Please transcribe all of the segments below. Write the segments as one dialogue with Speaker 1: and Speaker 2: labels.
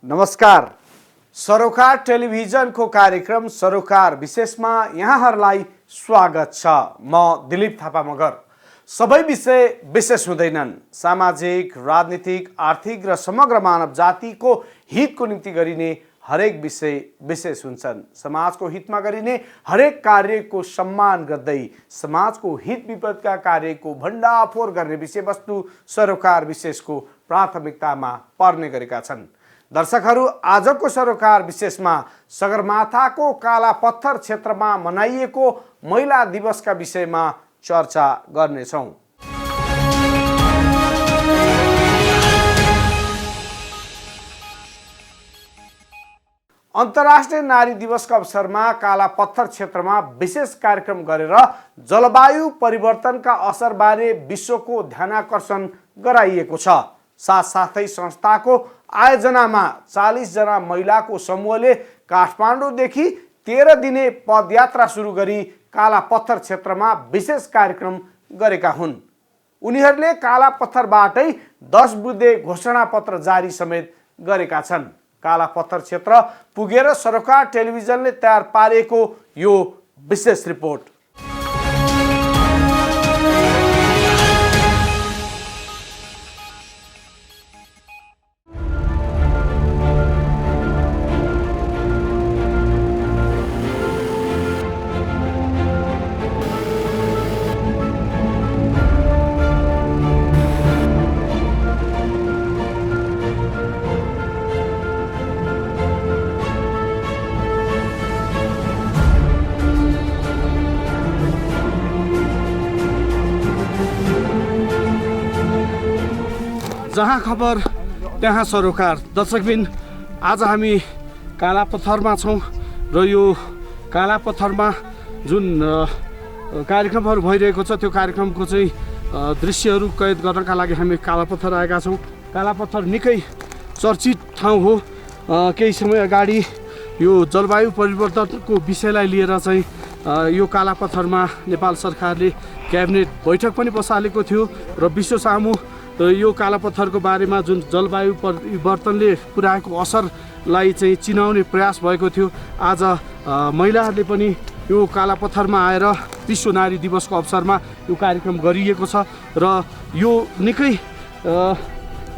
Speaker 1: नमस्कार। सरोकार टेलिभिजनको कार्यक्रम सरोकार विशेषमा यहाँहरूलाई स्वागत छ। म दिलीप थापा मगर। सबै विषय विशेष हुँदैनन्। सामाजिक, राजनीतिक, आर्थिक र समग्र मानव जातिको हितको निम्ति गरिने हरेक विषय विशेष हुन्छन्। समाजको हितमा गरिने हरेक कार्यको सम्मान गर्दै समाजको हित विपदका कार्यको भण्डाफोर गर्ने विषयवस्तु सरोकार विशेषको प्राथमिकतामा पर्ने गरेका छन्। दर्शकहरू, आजको सरोकार विशेषमा सगरमाथाको काला पत्थर क्षेत्रमा मनाइएको महिला दिवसका विषयमा चर्चा गर्नेछौँ। अन्तर्राष्ट्रिय नारी दिवसका अवसरमा काला पत्थर क्षेत्रमा विशेष कार्यक्रम गरेर जलवायु परिवर्तनका असरबारे विश्वको ध्यानाकर्षण गराइएको छ। साथसाथै संस्थाको आयोजनामा 40 जना महिलाको समूहले काठमाडौँदेखि 13 दिने पदयात्रा सुरु गरी काला पत्थर क्षेत्रमा विशेष कार्यक्रम गरेका हुन्। उनीहरूले काला पत्थरबाटै 10 बुँदे घोषणापत्र जारी समेत गरेका छन्। काला पत्थर क्षेत्र पुगेर सरोकार टेलिभिजनले तयार पारेको यो विशेष रिपोर्ट। जहाँ खबर त्यहाँ सरोकार। दर्शकबिन, आज हामी काला पत्थरमा छौँ र यो काला पत्थरमा जुन कार्यक्रमहरू भइरहेको छ त्यो कार्यक्रमको चाहिँ दृश्यहरू कैद गर्नका लागि हामी काला पत्थर आएका छौँ। काला पत्थर निकै चर्चित ठाउँ हो। केही समय अगाडि यो जलवायु परिवर्तनको विषयलाई लिएर चाहिँ यो काला पत्थरमा नेपाल सरकारले क्याबिनेट बैठक पनि बसालेको थियो र विश्व सामु यो काला पत्थरको बारेमा जुन जलवायु परिवर्तनले पुर्याएको असरलाई चाहिँ चिनाउने प्रयास भएको थियो। आज महिलाहरूले पनि यो काला पत्थरमा आएर विश्व नारी दिवसको अवसरमा यो कार्यक्रम गरिएको छ र यो निकै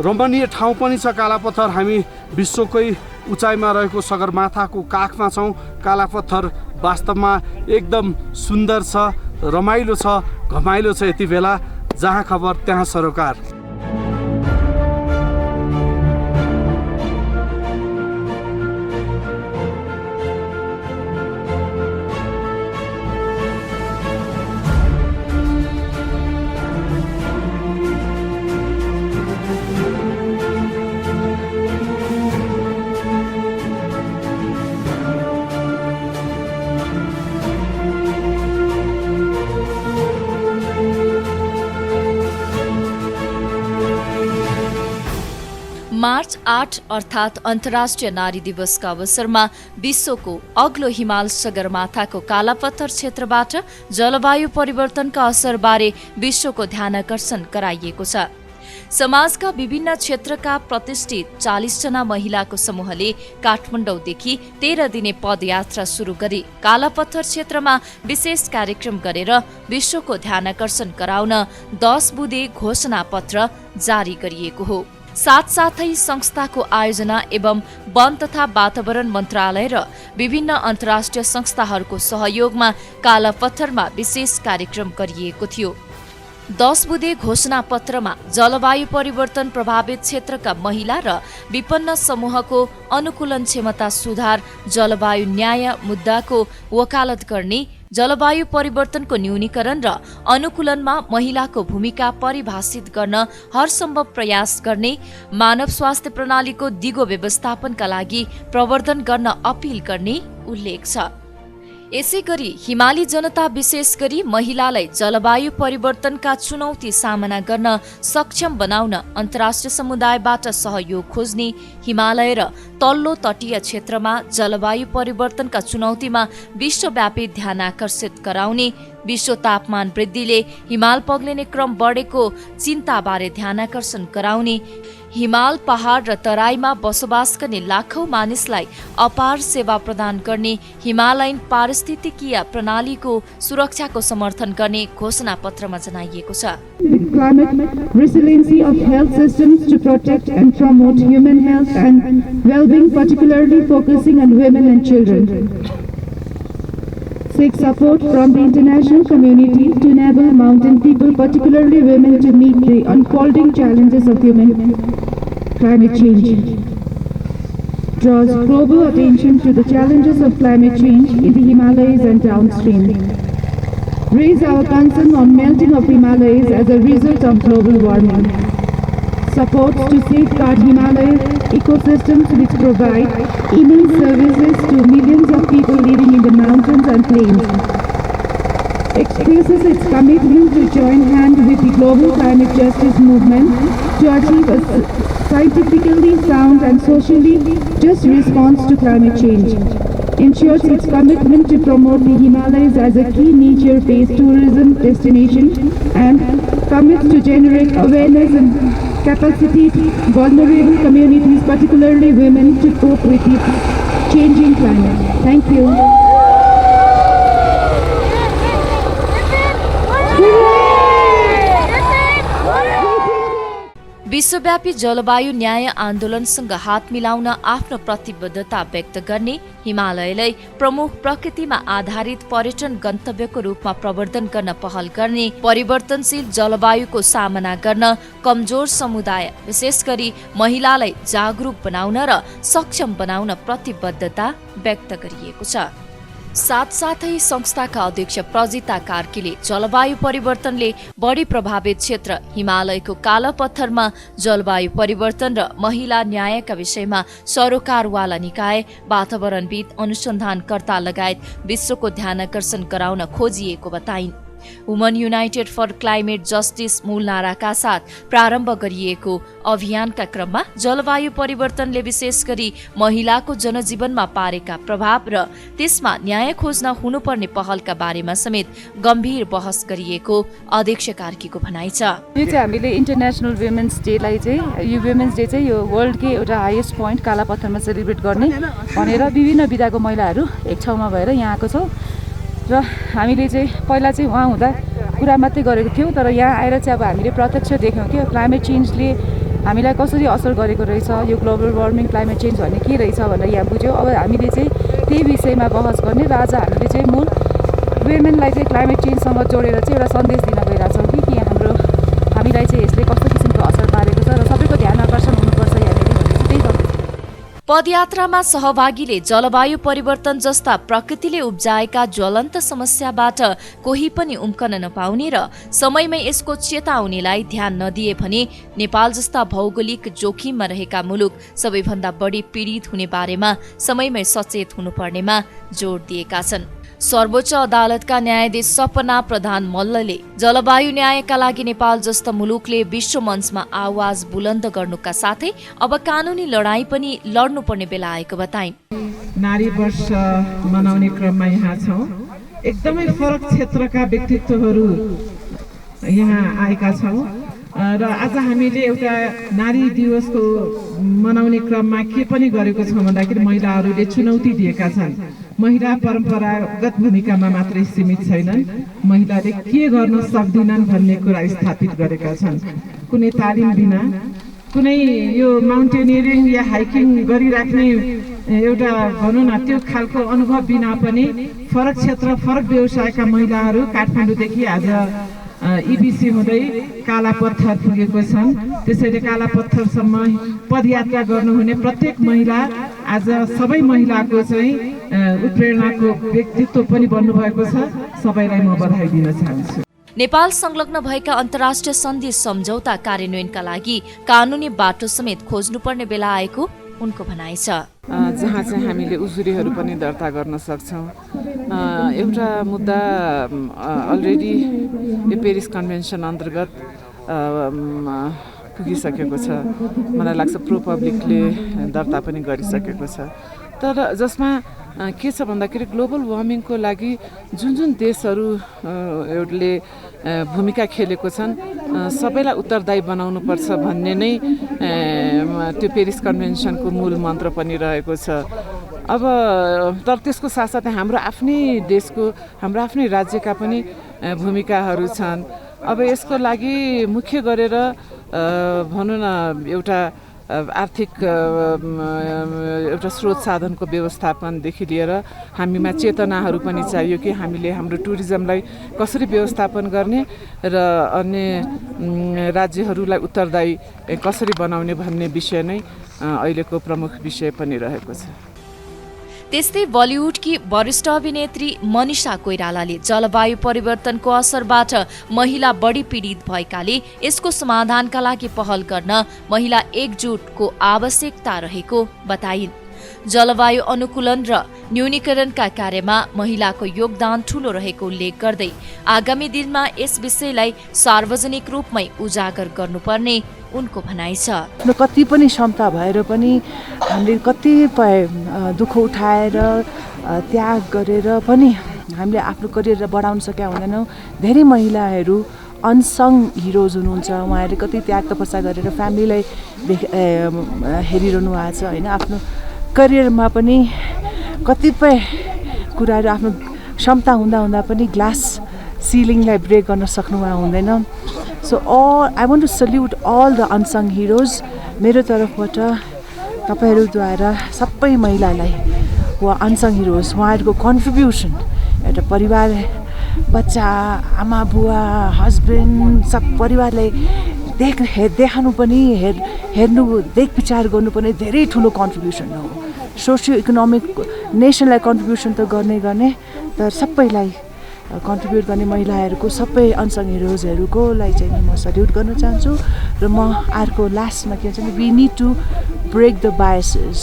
Speaker 1: रमणीय ठाउँ पनि छ। काला पत्थर हामी विश्वकै उचाइमा रहेको सगरमाथाको काखमा छौँ। काला पत्थर वास्तवमा एकदम सुन्दर छ, रमाइलो छ, घमाइलो छ। यति बेला जहाँ खबर त्यहाँ सरोकार।
Speaker 2: मार्च 8 अर्थात् अन्तर्राष्ट्रिय नारी दिवसका अवसरमा विश्वको अग्लो हिमाल सगरमाथाको कालापत्थर क्षेत्रबाट जलवायु परिवर्तनका असरबारे विश्वको ध्यानाकर्षण गराइएको छ। समाजका विभिन्न क्षेत्रका प्रतिष्ठित 40 जना महिलाको समूहले काठमाडौँदेखि 13 दिने पदयात्रा सुरु गरी कालापत्थर क्षेत्रमा विशेष कार्यक्रम गरेर विश्वको ध्यानाकर्षण गराउन 10 बुँदे घोषणापत्र जारी गरिएको हो। साथसाथै संस्थाको आयोजना एवं वन तथा वातावरण मन्त्रालय र विभिन्न अन्तर्राष्ट्रिय संस्थाहरूको सहयोगमा कालापत्थरमा विशेष कार्यक्रम गरिएको थियो। 10 बुँदे घोषणापत्रमा जलवायु परिवर्तन प्रभावित क्षेत्रका महिला र विपन्न समूहको अनुकूलन क्षमता सुधार, जलवायु न्याय मुद्दाको वकालत गर्ने, जलवायु परिवर्तनको न्यूनीकरण र अनुकूलनमा महिलाको भूमिका परिभाषित गर्न हरसम्भव प्रयास गर्ने, मानव स्वास्थ्य प्रणालीको दिगो व्यवस्थापनका लागि प्रवर्धन गर्न अपील गर्ने उल्लेख छ। यसैगरी हिमाली जनता विशेष गरी महिलालाई जलवायु परिवर्तनका चुनौती सामना गर्न सक्षम बनाउन अन्तर्राष्ट्रिय समुदायबाट सहयोग खोज्ने, हिमालय र तल्लो तटीय क्षेत्रमा जलवायु परिवर्तनका चुनौतीमा विश्वव्यापी ध्यान आकर्षित गराउने, विश्व तापमान वृद्धिले हिमाल पग्लिने क्रम बढेको चिन्ताबारे ध्यानाकर्षण गराउने, हिमाल पहाड र तराईमा बसोबास गर्ने लाखौं मानिसलाई अपार सेवा प्रदान गर्ने हिमालयन पारिस्थितिकीय प्रणालीको सुरक्षाको समर्थन गर्ने घोषणा पत्रमा जनाइएको छ।
Speaker 3: Climate resiliency of health systems to protect and promote human health and well-being, particularly focusing on women and children. Seek support from the international community to enable mountain people, particularly women, to meet the unfolding challenges of human climate change. Draws global attention to the challenges of climate change in the Himalayas and downstream. Raise our concern on melting of Himalayas as a result of global warming. Supports to safeguard Himalayan ecosystems which provide immense services to millions of people living in the mountains and plains. Expresses its commitment to join hand with the global climate justice movement to achieve a scientifically sound and socially just response to climate change. Ensures its commitment to promote the Himalayas as a key nature-based tourism destination and commits to generate awareness and capacity vulnerable communities, particularly women, to cope with the changing climate. Thank you.
Speaker 2: विश्वव्यापी जलवायु न्याय आन्दोलनसँग हात मिलाउन आफ्नो प्रतिबद्धता व्यक्त गर्ने हिमालयलाई प्रमुख प्रकृतिमा आधारित पर्यटन गन्तव्यको रूपमा प्रवर्धन गर्न पहल गर्ने परिवर्तनशील जलवायुको सामना गर्न कमजोर समुदाय विशेष गरी महिलालाई जागरूक बनाउन र सक्षम बनाउन प्रतिबद्धता व्यक्त गरिएको छ। साथसाथै संस्थाका अध्यक्ष प्रजिता कार्कीले जलवायु परिवर्तनले बढी प्रभावित क्षेत्र हिमालयको काला पत्थरमा जलवायु परिवर्तन र महिला न्यायका विषयमा सरोकारवाला निकाय, वातावरणविद, अनुसन्धानकर्ता लगायत विश्वको ध्यानाकर्षण गराउन खोजिएको बताइन्। Woman united for climate justice मूल नाराका साथ प्रारम्भ गरिएको अभियानका क्रममा जलवायु परिवर्तनले विशेष गरी महिलाको जनजीवनमा पारेका प्रभाव र त्यसमा न्याय खोज्न हुनुपर्ने पहलका बारेमा समेत गम्भीर बहस गरिएको अध्यक्ष कार्कीको भनाइ छ।
Speaker 4: यो चाहिँ हामीले इन्टरनेसनल वुमेन्स डेलाई चाहिँ यो वुमेन्स डे चाहिँ यो वर्ल्डकै एउटा हाइएस्ट पोइन्ट काला पत्थरमा सेलिब्रेट गर्ने भनेर विभिन्न विधाको महिलाहरू एक ठाउँमा भएर यहाँ आएको छौँ र हामीले चाहिँ पहिला चाहिँ उहाँ हुँदा कुरा मात्रै गरेको थियौँ, तर यहाँ आएर चाहिँ अब हामीले प्रत्यक्ष देख्यौँ कि क्लाइमेट चेन्जले हामीलाई कसरी असर गरेको रहेछ, यो ग्लोबल वार्मिङ क्लाइमेट चेन्ज भन्ने के रहेछ भनेर यहाँ बुझ्यौँ। अब हामीले चाहिँ त्यही विषयमा बहस गर्ने र आज हामीले चाहिँ मूल वुमेनलाई चाहिँ क्लाइमेट चेन्जसँग जोडेर चाहिँ एउटा सन्देश दिन गइरहेछौँ कि हाम्रो हामीलाई चाहिँ यसले कस्तो किसिमको असर पारेको छ र सबैको ध्यान आकर्षण हुनुपर्छ यहाँनिर भनेर चाहिँ त्यही गर्छ।
Speaker 2: पदयात्रामा सहभागीले जलवायु परिवर्तन जस्ता प्रकृतिले उब्जाएका ज्वलन्त समस्याबाट कोही पनि उम्कन नपाउने र समयमै यसको चेतावनीलाई ध्यान नदिए भने नेपाल जस्ता भौगोलिक जोखिममा रहेका मुलुक सबैभन्दा बढी पीडित हुने बारेमा समयमै सचेत हुनुपर्नेमा जोड दिएका छन्। सर्वोच्च अदालतका न्यायाधीश सपना प्रधान मल्लले जलवायु न्यायका लागि नेपाल जस्ता मुलुकले विश्व मञ्चमा आवाज बुलन्द गर्नुका साथै अब कानुनी लडाईँ पनि लड्नुपर्ने बेला आएको बताइन्।
Speaker 5: नारी वर्ष मनाउने क्रममा यहाँ छौँ। एकदमै फरक क्षेत्रका व्यक्तित्वहरू यहाँ आएका छौँ र आज हामीले एउटा नारी दिवसको मनाउने क्रममा के पनि गरेको छौँ भन्दाखेरि महिलाहरूले चुनौती दिएका छन्। महिला परम्परागत भूमिकामा मात्रै सीमित छैनन्, महिलाले के गर्न सक्दिनन् भन्ने कुरा स्थापित गरेका छन्। कुनै तालिम बिना, कुनै यो माउन्टेनियरिङ या हाइकिङ गरिराख्ने एउटा भनौँ न त्यो खालको अनुभव बिना पनि फरक क्षेत्र फरक व्यवसायका महिलाहरू काठमाडौँदेखि आज इबिसी हुँदै काला पत्थर पुगेको छन्। त्यसैले काला पत्थरसम्म पदयात्रा गर्नुहुने प्रत्येक महिला आज सबै महिलाको चाहिँ उत्प्रेरणाको व्यक्तित्व पनि बन्नुभएको छ। सबैलाई म बधाई दिन चाहन्छु।
Speaker 2: नेपाल संलग्न भएका अन्तर्राष्ट्रिय सन्धि सम्झौता कार्यान्वयनका लागि कानुनी बाटो समेत खोज्नुपर्ने बेला आएको उनको भनाइ छ।
Speaker 6: जहाँ चाहिँ हामीले उजुरीहरू पनि दर्ता गर्न सक्छौँ। एउटा मुद्दा अलरेडी यो पेरिस कन्भेन्सन अन्तर्गत पुगिसकेको छ, मलाई लाग्छ प्रो पब्लिकले दर्ता पनि गरिसकेको छ, तर जसमा के छ भन्दाखेरि ग्लोबल वार्मिङको लागि जुन देशहरूले भूमिका खेलेको छन् सबैलाई उत्तरदायी बनाउनुपर्छ भन्ने नै त्यो पेरिस कन्भेन्सनको मूल मन्त्र पनि रहेको छ। अब तर त्यसको साथसाथै हाम्रो आफ्नै देशको हाम्रो आफ्नै राज्यका पनि भूमिकाहरू छन्। अब यसको लागि मुख्य गरेर भनौँ न एउटा आर्थिक एउटा स्रोत साधनको व्यवस्थापनदेखि लिएर हामीमा चेतनाहरू पनि चाहियो कि हामीले हाम्रो टुरिज्मलाई कसरी व्यवस्थापन गर्ने र अन्य राज्यहरूलाई उत्तरदायी कसरी बनाउने भन्ने विषय नै अहिलेको प्रमुख विषय पनि रहेको छ।
Speaker 2: त्यस्तै बलिउडकी वरिष्ठ अभिनेत्री मनिषा कोइरालाले जलवायु परिवर्तनको असरबाट महिला बढी पीडित भएकाले यसको समाधानका लागि पहल गर्न महिला एकजुटको आवश्यकता रहेको बताइन्। जलवायु अनुकूलन र न्यूनीकरणका कार्यमा महिलाको योगदान ठूलो रहेको उल्लेख गर्दै आगामी दिनमा यस विषयलाई सार्वजनिक रूपमै उजागर गर्नुपर्ने उनको भनाइ छ।
Speaker 7: कति पनि क्षमता भएर पनि हामीले कतिपय दुःख उठाएर त्याग गरेर पनि हामीले आफ्नो करियर बढाउन सकेका हुँदैनौँ। धेरै महिलाहरू अनसङ हिरोज हुनुहुन्छ। उहाँहरूले कति त्याग तपस्या गरेर फ्यामिलीलाई हेरिरहनु भएको छ होइन। आफ्नो करियरमा पनि कतिपय कुराहरू आफ्नो क्षमता हुँदा पनि ग्लास सिलिङलाई ब्रेक गर्न सक्नुभएको हुँदैन। So I want to salute all the unsung heroes. मेरो तर्फबाट तपाईँहरूद्वारा सबै महिलालाई वा अनसङ हिरोज उहाँहरूको कन्ट्रिब्युसन एउटा परिवार बच्चा आमा बुवा हस्बेन्ड सब परिवारलाई देखाउनु पनि हेर्नु देख विचार गर्नु पनि धेरै ठुलो कन्ट्रिब्युसन हो। सोसियो इकोनोमिक नेसनलाई कन्ट्रिब्युसन त गर्ने तर सबैलाई कन्ट्रिब्युट गर्ने महिलाहरूको सबै अनसङ हिरोजहरूलाई चाहिँ म सल्युट गर्न चाहन्छु। र म अर्को लास्टमा के भन्छ we need to break the biases.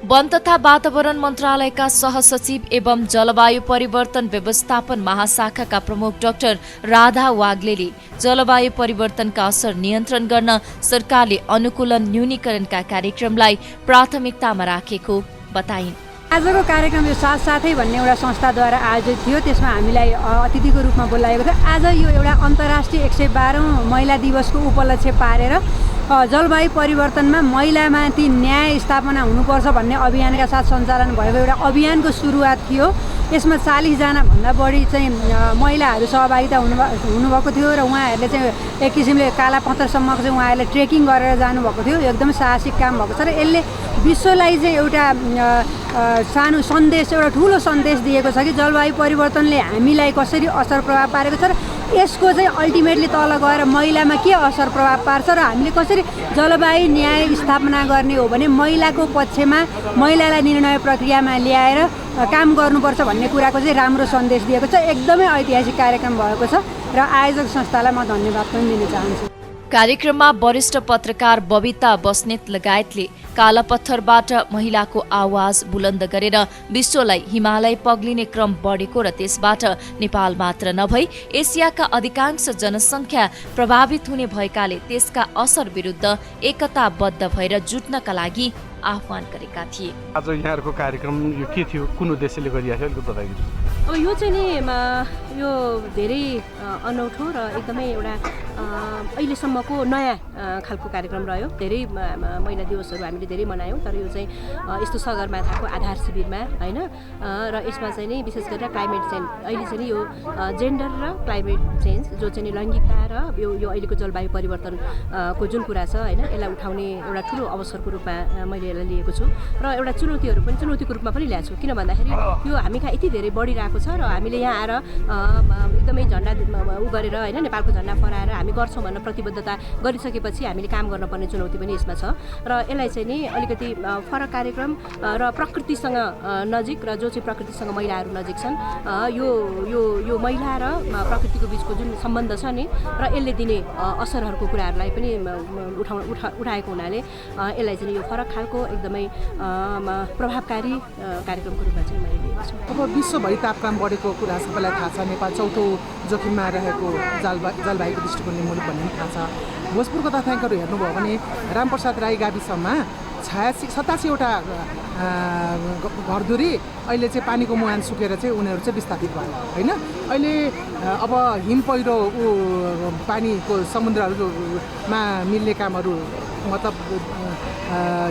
Speaker 2: वन तथा वातावरण मन्त्रालयका सहसचिव एवं जलवायु परिवर्तन व्यवस्थापन महाशाखाका प्रमुख डाक्टर राधा वाग्लेले जलवायु परिवर्तनका असर नियन्त्रण गर्न सरकारले अनुकूलन न्यूनीकरणका कार्यक्रमलाई प्राथमिकतामा राखेको बताइन्।
Speaker 8: आजको कार्यक्रम यो साथसाथै भन्ने एउटा संस्थाद्वारा आयोजित थियो। त्यसमा हामीलाई अतिथिको रूपमा बोलाएको थियो। आज यो एउटा अन्तर्राष्ट्रिय 112औं महिला दिवसको उपलक्ष्य पारेर जलवायु परिवर्तनमा महिलामाथि न्याय स्थापना हुनुपर्छ भन्ने अभियानका साथ सञ्चालन भएको एउटा अभियानको सुरुवात थियो। यसमा 40 जना भन्दा बढी चाहिँ महिलाहरू सहभागिता हुनुभएको थियो र उहाँहरूले चाहिँ एक किसिमले काला पत्थरसम्मको चाहिँ उहाँहरूले ट्रेकिङ गरेर जानुभएको थियो। एकदम साहसिक काम भएको छ र यसले विश्वलाई चाहिँ एउटा सानो सन्देश एउटा ठुलो सन्देश दिएको छ कि जलवायु परिवर्तनले हामीलाई कसरी असर प्रभाव पारेको छ र यसको चाहिँ अल्टिमेटली तल गएर महिलामा के असर प्रभाव पार्छ र हामीले कसरी जलवायु न्याय स्थापना गर्ने हो भने महिलाको पक्षमा महिलालाई निर्णय प्रक्रियामा ल्याएर काम गर्नुपर्छ भन्ने कुराको चाहिँ राम्रो सन्देश दिएको छ। एकदमै ऐतिहासिक कार्यक्रम भएको छ र आयोजक संस्थालाई म धन्यवाद पनि दिन चाहन्छु।
Speaker 2: कार्यक्रममा वरिष्ठ पत्रकार बबिता बस्नेत लगायतले कालापत्थरबाट महिलाको आवाज बुलन्द गरेर विश्वलाई हिमालय पग्लिने क्रम बढेको र त्यसबाट नेपाल मात्र नभई एसियाका अधिकांश जनसङ्ख्या प्रभावित हुने भएकाले त्यसका असर विरुद्ध एकताबद्ध भएर जुट्नका लागि आह्वान गरेका थिए।
Speaker 1: आज यहाँहरूको कार्यक्रम यो के थियो, कुन उद्देश्यले गरिएको थियो बताइदिनुहोस्।
Speaker 9: अब यो चाहिँ नि यो धेरै अनौठो र एकदमै एउटा अहिलेसम्मको नयाँ खालको कार्यक्रम रह्यो। धेरै महिला दिवसहरू हामीले धेरै मनायौँ तर यो चाहिँ यस्तो सगरमाथाको आधार शिविरमा होइन र यसमा चाहिँ नि विशेष गरेर क्लाइमेट चेन्ज अहिले चाहिँ नि यो जेन्डर र क्लाइमेट चेन्ज जो चाहिँ नि लैङ्गिकता र यो अहिलेको जलवायु परिवर्तनको जुन कुरा छ होइन यसलाई उठाउने एउटा ठुलो अवसरको रूपमा मैले यसलाई लिएको छु र एउटा चुनौतीहरू पनि चुनौतीको रूपमा पनि ल्याएको छु। किन भन्दाखेरि यो हामी कहाँ यति धेरै बढिरहेको छ र हामीले यहाँ आएर एकदमै झन्डा उ गरेर होइन नेपालको झन्डा फहराएर हामी गर्छौँ भनेर प्रतिबद्धता गरिसकेपछि हामीले काम गर्नुपर्ने चुनौती पनि यसमा छ र यसलाई चाहिँ नि अलिकति फरक कार्यक्रम र प्रकृतिसँग नजिक र जो चाहिँ प्रकृतिसँग महिलाहरू नजिक छन् यो महिला र प्रकृतिको बिचको जुन सम्बन्ध छ नि र यसले दिने असरहरूको कुराहरूलाई पनि उठाएको हुनाले यसलाई चाहिँ यो फरक खालको एकदमै प्रभावकारी कार्यक्रमको रूपमा चाहिँ मैले लिएको छु।
Speaker 10: अब विश्वभरि तापक्रम बढेको कुरा सबैलाई थाहा छ। नेपाल चौथो जोखिममा रहेको जलवायुको दृष्टिकोणले मुलुक भन्ने थाहा छ। भोजपुरको तथ्याङ्कहरू हेर्नुभयो भने रामप्रसाद राई गाविसमा 87वटा घरधुरी अहिले चाहिँ पानीको मुहान सुकेर चाहिँ उनीहरू चाहिँ विस्थापित भयो होइन। अहिले अब हिम पहिरो पानीको समुद्रहरूमा मिल्ने कामहरू मतलब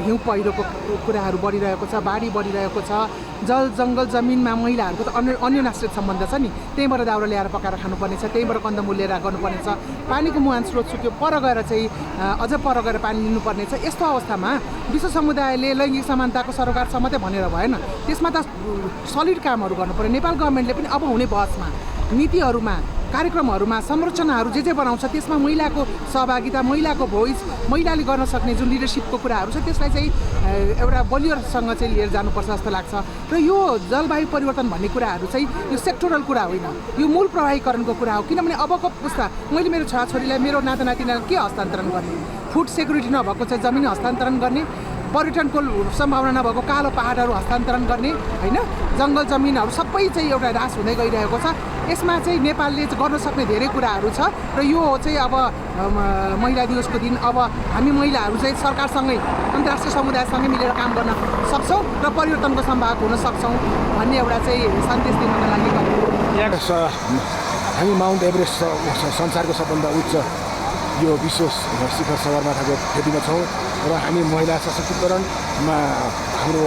Speaker 10: हिउँ पहिरोको कुराहरू बढिरहेको छ, बाढी बढिरहेको छ, जल जङ्गल जमिनमा महिलाहरूको त अन्योन्याश्रित सम्बन्ध छ नि, त्यहीँबाट दाउरा ल्याएर पकाएर खानुपर्ने छ, त्यहीँबाट कन्दमूल लिएर गर्नुपर्ने छ। पानीको मुहान स्रोत सुक्यो, पर गएर चाहिँ अझ पर गएर पानी लिनुपर्ने छ। यस्तो अवस्थामा विश्व समुदायले लैङ्गिक समानताको सरोकार मात्रै भनेर भएन, त्यसमा त सलिड कामहरू गर्नु पर्यो। नेपाल गभर्मेन्टले पनि अब हुने बहसमा, नीतिहरूमा, कार्यक्रमहरूमा संरचनाहरू जे बनाउँछ त्यसमा महिलाको सहभागिता, महिलाको भोइस, महिलाले गर्न सक्ने जुन लिडरसिपको कुराहरू छ त्यसलाई चाहिँ एउटा बलियोसँग चाहिँ लिएर जानुपर्छ जस्तो लाग्छ। र यो जलवायु परिवर्तन भन्ने कुराहरू चाहिँ यो सेक्टोरल कुरा होइन, यो मूल प्रवाहीकरणको कुरा हो। किनभने अबको पुस्ता, मैले मेरो छोराछोरीलाई, मेरो नातानातिनीलाई के हस्तान्तरण गर्ने? फुड सेक्युरिटी नभएको चाहिँ जमिन हस्तान्तरण गर्ने, पर्यटनको सम्भावना नभएको कालो पहाडहरू हस्तान्तरण गर्ने होइन, जङ्गल जमिनहरू सबै चाहिँ एउटा ह्रास हुँदै गइरहेको छ। यसमा चाहिँ नेपालले गर्न सक्ने धेरै कुराहरू छ र यो चाहिँ अब महिला दिवसको दिन अब हामी महिलाहरू चाहिँ सरकारसँगै अन्तर्राष्ट्रिय समुदायसँगै मिलेर काम गर्न सक्छौँ र परिवर्तनको सम्भावक हुन सक्छौँ भन्ने एउटा चाहिँ सन्देश दिनको लागि गरेको।
Speaker 11: हामी माउन्ट एभरेस्ट संसारको सबभन्दा उच्च यो विश्व शिखर सगरमाथाको फेदीमा छौँ र हामी महिला सशक्तिकरणमा हाम्रो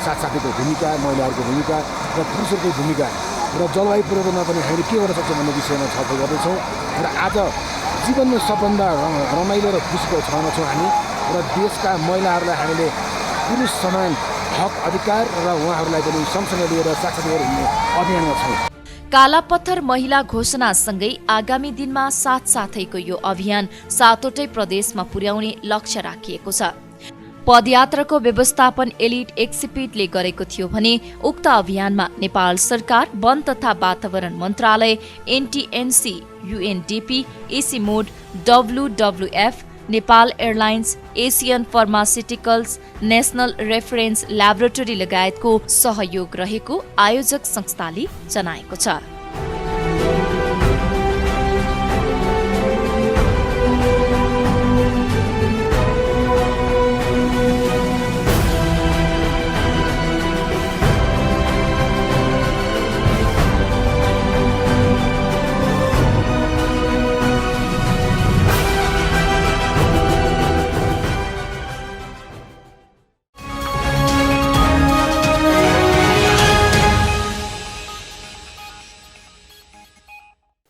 Speaker 11: साथसाथीको भूमिका, महिलाहरूको भूमिका र पुरुषहरूको भूमिका र जलवायु परिवर्तनमा पनि हामीले के गर्न सक्छौँ भन्ने विषयमा छलफल गर्दैछौँ। र आज जीवनमा सबभन्दा रमाइलो र खुसीको क्षणमा छौँ हामी र देशका महिलाहरूलाई हामीले पुरुष समान हक अधिकार र उहाँहरूलाई पनि सँगसँगै लिएर साक्षरता हुने अभियानमा छौँ।
Speaker 2: कालापत्थर महिला घोषणासँगै आगामी दिनमा साथसाथैको यो अभियान 7वटै प्रदेशमा पुर्याउने लक्ष्य राखिएको छ। पदयात्राको व्यवस्थापन एलिट एक्सिपिटले गरेको थियो भने उक्त अभियानमा नेपाल सरकार, वन तथा वातावरण मन्त्रालय, NTNC, UNDP, ICIMOD, WWF, Nepal airlines, Asian pharmaceuticals, national reference laboratory लगायतको सहयोग रहेको आयोजक संस्थाले जनाएको छ।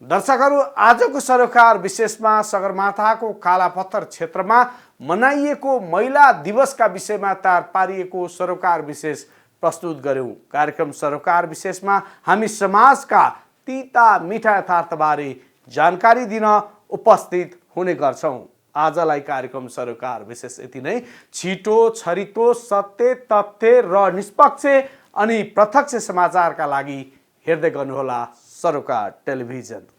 Speaker 1: दर्शकहरू, आजको सरोकार विशेषमा सगरमाथाको कालापत्थर क्षेत्रमा मनाइएको महिला दिवसका विषयमा तयार पारिएको सरोकार विशेष प्रस्तुत गर्यौं। कार्यक्रम सरोकार विशेषमा हामी समाजका तीता मिठा यथार्थबारे जानकारी दिन उपस्थित हुने गर्छौं। आजलाई कार्यक्रम सरोकार विशेष यति नै। छिटो, छरितो, सत्य, तथ्य र निष्पक्ष अनि प्रत्यक्ष समाचारका लागि हेर्दै गर्नुहोला सरोकार टेलिभिजन।